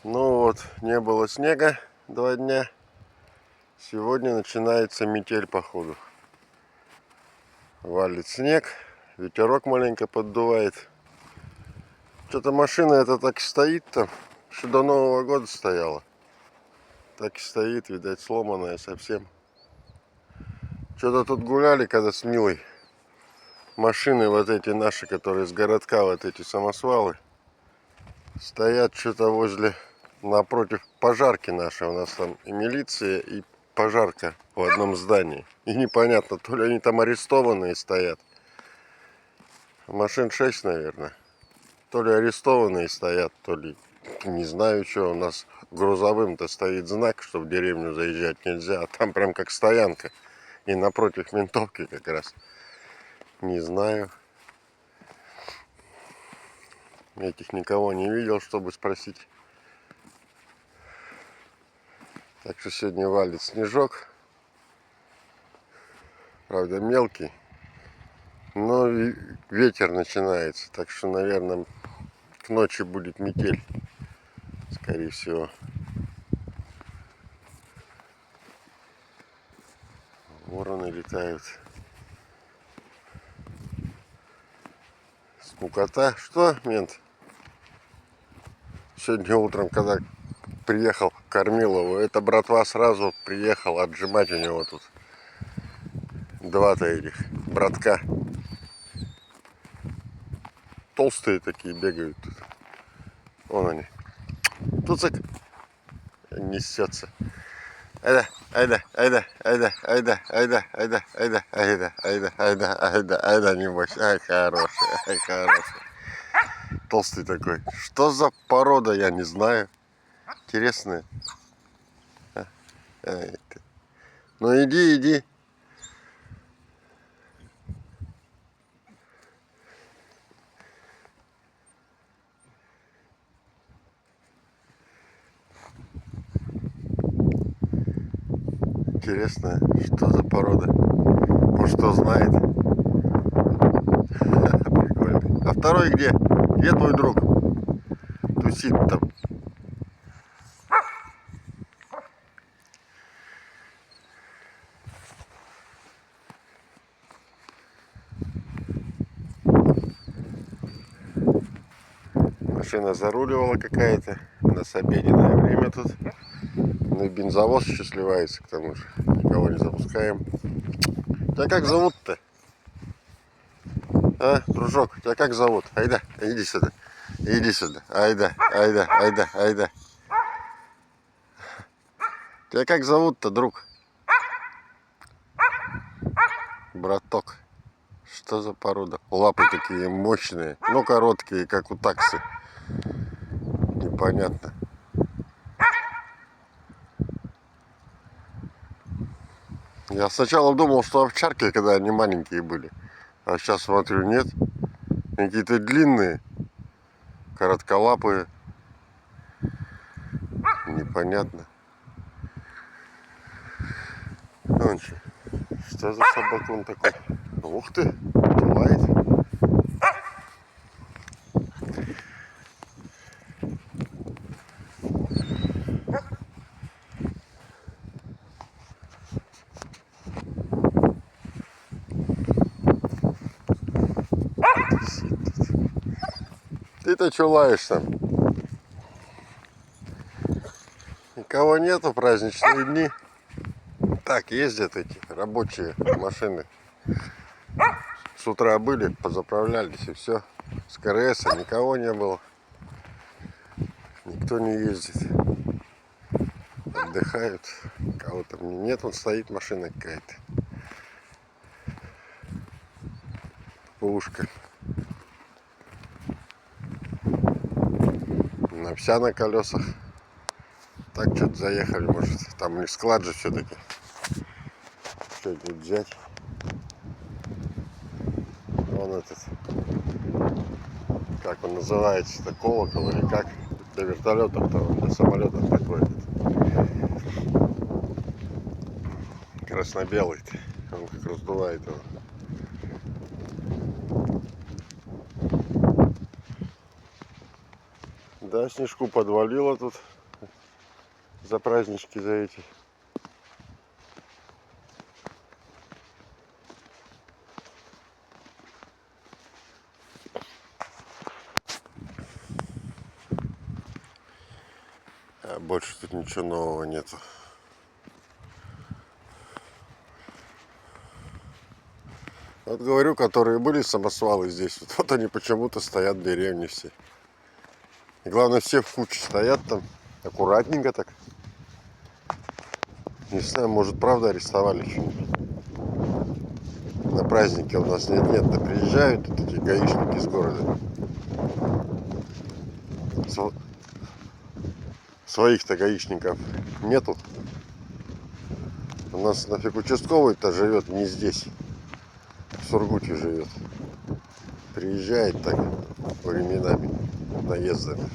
Ну вот, не было снега 2 дня. Сегодня начинается метель, походу. Валит снег, ветерок маленько поддувает. Что-то машина эта так стоит там, что до Нового года стояла. Так и стоит, видать, сломанная совсем. Что-то тут гуляли, когда с Милой. Машины вот эти наши, которые с городка, вот эти самосвалы, стоят что-то возле, напротив пожарки нашей. У нас там и милиция, и пожарка в одном здании. И непонятно, то ли они там арестованные стоят. Машин 6, наверное. То ли арестованные стоят, то ли не знаю, что. У нас грузовым-то стоит знак, что в деревню заезжать нельзя. А там прям как стоянка. И напротив ментовки как раз. Не знаю. Этих никого не видел, чтобы спросить. Так что сегодня валит снежок. Правда, мелкий. Но ветер начинается. Так что, наверное, к ночи будет метель. Скорее всего. Вороны летают. Скукота. Что, мент? Сегодня утром, когда приехал, кормил его, эта братва сразу приехала отжимать у него тут. Два-то этих братка. Толстые такие бегают тут. Вон они. Туцик. Несется. Айда, айда, айда, айда, айда, айда, айда, айда, айда, айда, айда, айда, айда, небось. Ай, хороший, ай, хороший. Толстый такой. Что за порода, я не знаю. Интересная. Ну иди, иди. Интересно, что за порода? Может, кто знает? Прикольно. А второй где? Где твой друг? Тусит там. Машина заруливала какая-то. У нас обеденное время тут. Ну и бензовоз еще сливается, к тому же. Никого не запускаем. Тебя как зовут-то? А, дружок, тебя как зовут? Айда, иди сюда. Иди сюда. Айда, айда, айда, айда. Тебя как зовут-то, друг? Браток. Что за порода? Лапы такие мощные, но короткие, как у таксы. Непонятно. Я сначала думал, что овчарки, когда они маленькие были. А сейчас смотрю, нет. Какие-то длинные, коротколапые. Непонятно. Вон что за собакон такой? Ух ты, лает. Ты-то что лаешь там? Никого нету, праздничные дни. Так, ездят эти рабочие машины. С утра были, позаправлялись и все. С КРС никого не было. Никто не ездит. Отдыхают. Кого-то нет, вон стоит машина какая-то. Пушка. Вся на колесах. Так что-то заехали, может. Там не склад же все-таки. Что здесь взять? Вон этот. Как он называется-то? Колокол или как? Для вертолетов-то, для самолетов такой. Красно-белый-то. Он как раздувает его. Да, снежку подвалило тут за празднички, за эти. А больше тут ничего нового нету. Вот говорю, которые были самосвалы здесь, вот они почему-то стоят в деревне все. И главное, все в куче стоят там, аккуратненько так. Не знаю, может, правда арестовали что-нибудь. На празднике у нас нет, да приезжают вот эти гаишники из города. Своих-то гаишников нету. У нас нафиг участковый-то живет не здесь, в Сургуте живет. Приезжает так временами, наездами.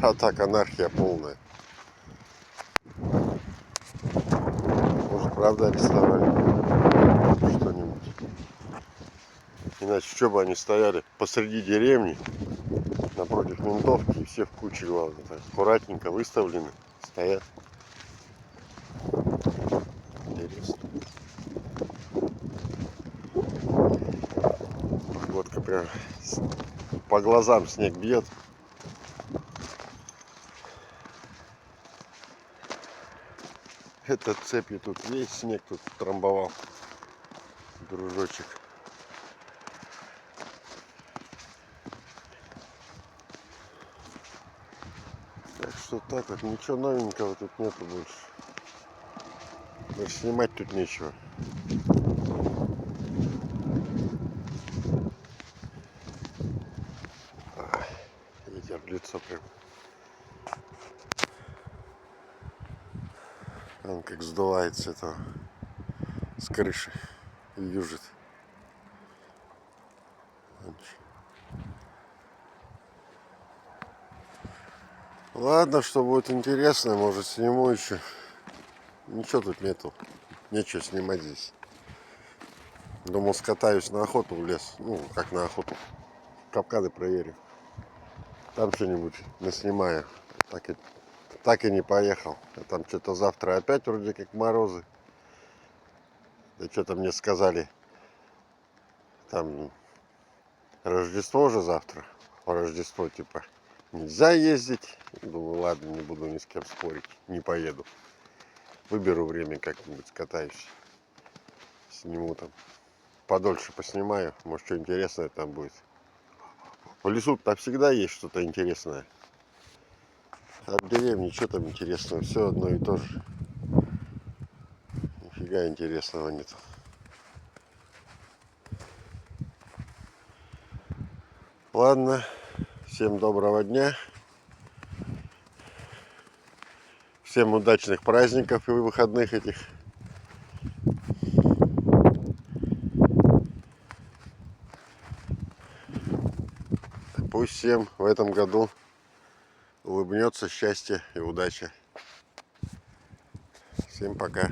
А так анархия полная. Может, правда арестовали что-нибудь. Иначе что бы они стояли посреди деревни, напротив ментовки, и все в куче, главное, так аккуратненько выставлены, стоят. Интересно. Погодка прям по глазам снег бьет. Этот цепью тут весь снег тут трамбовал, дружочек. Так что так вот, ничего новенького тут нету больше. Даже снимать тут нечего. Ветер в лицо прям. Он как сдувает с этого, с крыши, и южит. Ладно, что будет интересно, может, сниму еще. Ничего тут нету, нечего снимать здесь. Думал, скатаюсь на охоту в лес, ну, как на охоту, капканы проверю. Там что-нибудь наснимаю. Так и не поехал. А там что-то завтра опять вроде как морозы. Да что-то мне сказали, там Рождество же завтра. По Рождеству типа нельзя ездить. Думаю, ладно, не буду ни с кем спорить. Не поеду. Выберу время, как-нибудь скатаюсь. Сниму там. Подольше поснимаю. Может, что интересное там будет. В лесу-то всегда есть что-то интересное. А в деревне что там интересного? Все одно и то же. Нифига интересного нет. Ладно. Всем доброго дня. Всем удачных праздников и выходных этих. Пусть всем в этом году улыбнется счастье и удача. Всем пока.